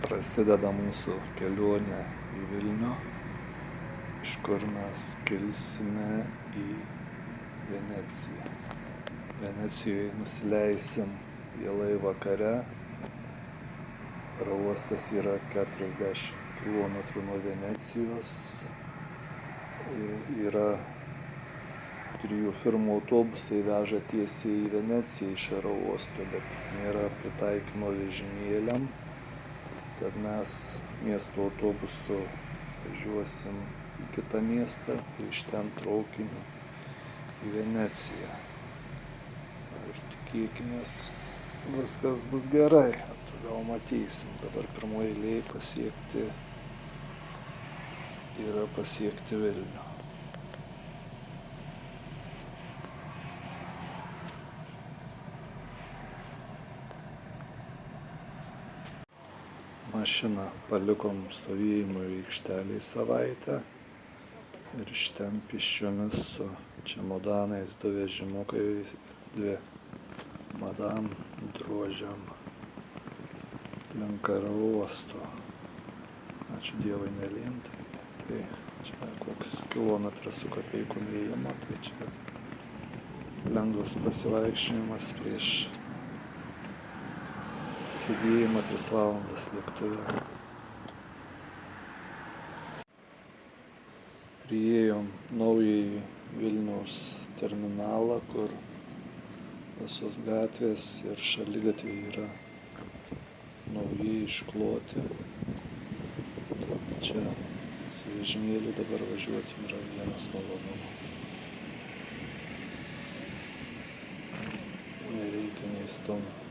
prasideda mūsų kelionė į Vilnių, iš kur mes kelsime į Veneciją. Venecijoje nusileisim vėlai vakare. Oro uostas yra 40 km nuo Venecijos. Yra 3 firmų autobusai veža tiesiai į Veneciją iš oro uosto, bet nėra pritaikymo vežimėliam. Tad mes miesto autobusu važiuosim į kitą miestą ir iš ten traukiniu į Veneciją. Ir tikėkimės, viskas bus gerai, toliau matysim. Dabar pirmoji eilėje pasiekti Vilnių. Mašiną palikom stovėjimo aikštelėje savaitę ir iš ten pėsčiomis su čemodanais 2 vežimukais, 2 madam drožiam link oro uosto. Ačiū Dievui nelintai. Tai čia koks kilometras su kapeikom ėjimo, tai čia lengvas pasivaikščiojimas prieš sėdėjimą 3 valandas lėktuve. Priėjom naująjį Vilniaus terminalą, kur visos gatvės ir šaligatviai yra naujai iškloti. Čia su vežimėliu dabar važiuoti yra vienas malonumas. Nereikia nei stumti.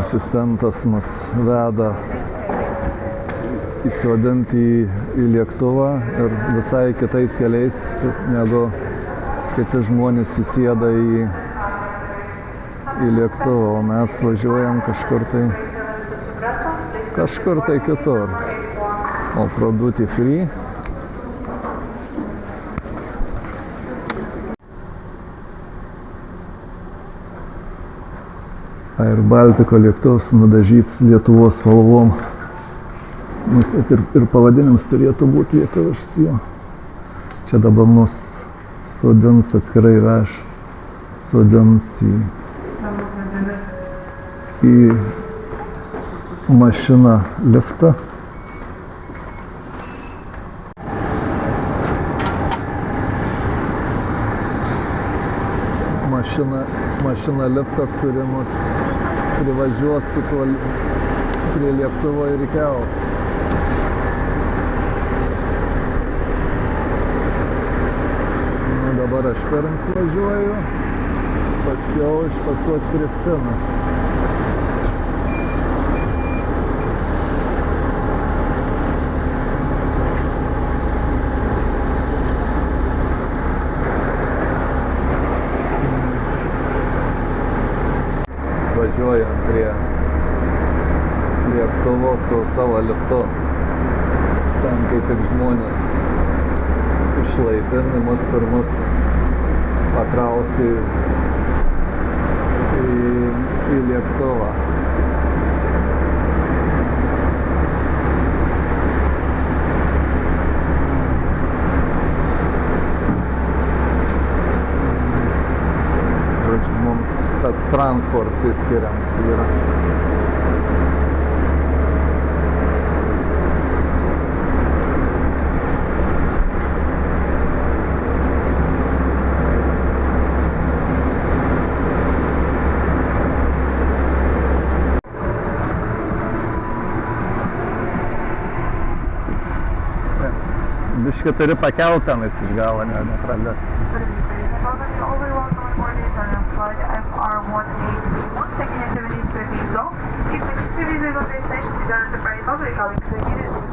Asistentas mus veda įsodinti į lėktuvą ir visai kitais keliais, negu kiti žmonės įsėda į lėktuvą, o mes važiuojam kažkur tai kitur. O pro duty free. Air Baltica lėktuvas nudažytas Lietuvos spalvom. Ir pavadinimas turėtų būti lietuviškas jo. Čia dabar mus sodins atskirai sodins į mašiną liftą. Mašina liftas, kuri mus privažiuos prie lėktuvo ir įkels. Dabar aš pirms važiuoju, paskiau iš paskos Kristiną. Važiuojam prie lėktuvo su savo liftu. Ten kaip tik žmonės išlaipini mus pirmus pakrausi į lėktuvą. Spec transportas įskiriams yra. Biškį turi pakelt tenais iš galo, nepralėt.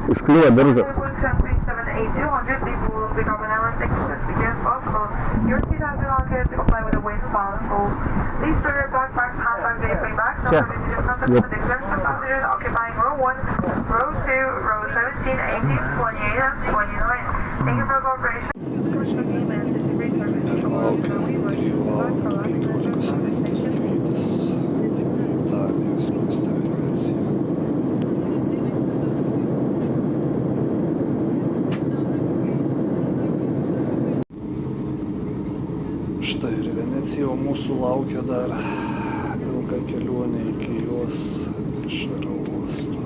Užkliuvo diržas. A200 leave the Carbon Island station as quickly as possible. Your seat has been located to comply with the weight and balance rules. Please store your backpacks, handbags, and free bags. Also, visit your contact with the exemption passengers occupying row 1, row 2, row 17, 18, 28, and 29. Thank you for your cooperation. Štai ir Venecija, o mūsų laukia dar ilga kelionė iki jos iš aerouosto.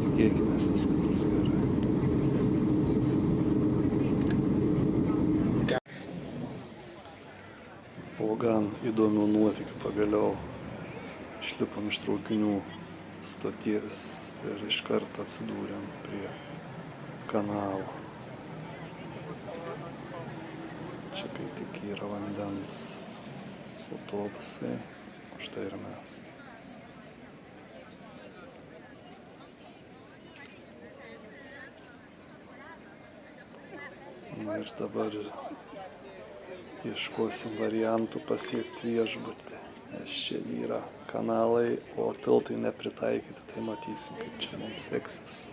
Tikėkimės, viskas bus gerai. Po gan įdomių nuotykių pagaliau išlipom iš traukinių stoties ir iš karto atsidūrėm prie kanalo. Čia kai tik yra vandens autobusai, o štai ir mes. Na ir dabar ieškosim variantų pasiekti viešbutį, nes čia yra kanalai, o tiltai nepritaikyti, tai matysim, kaip čia mums seksis.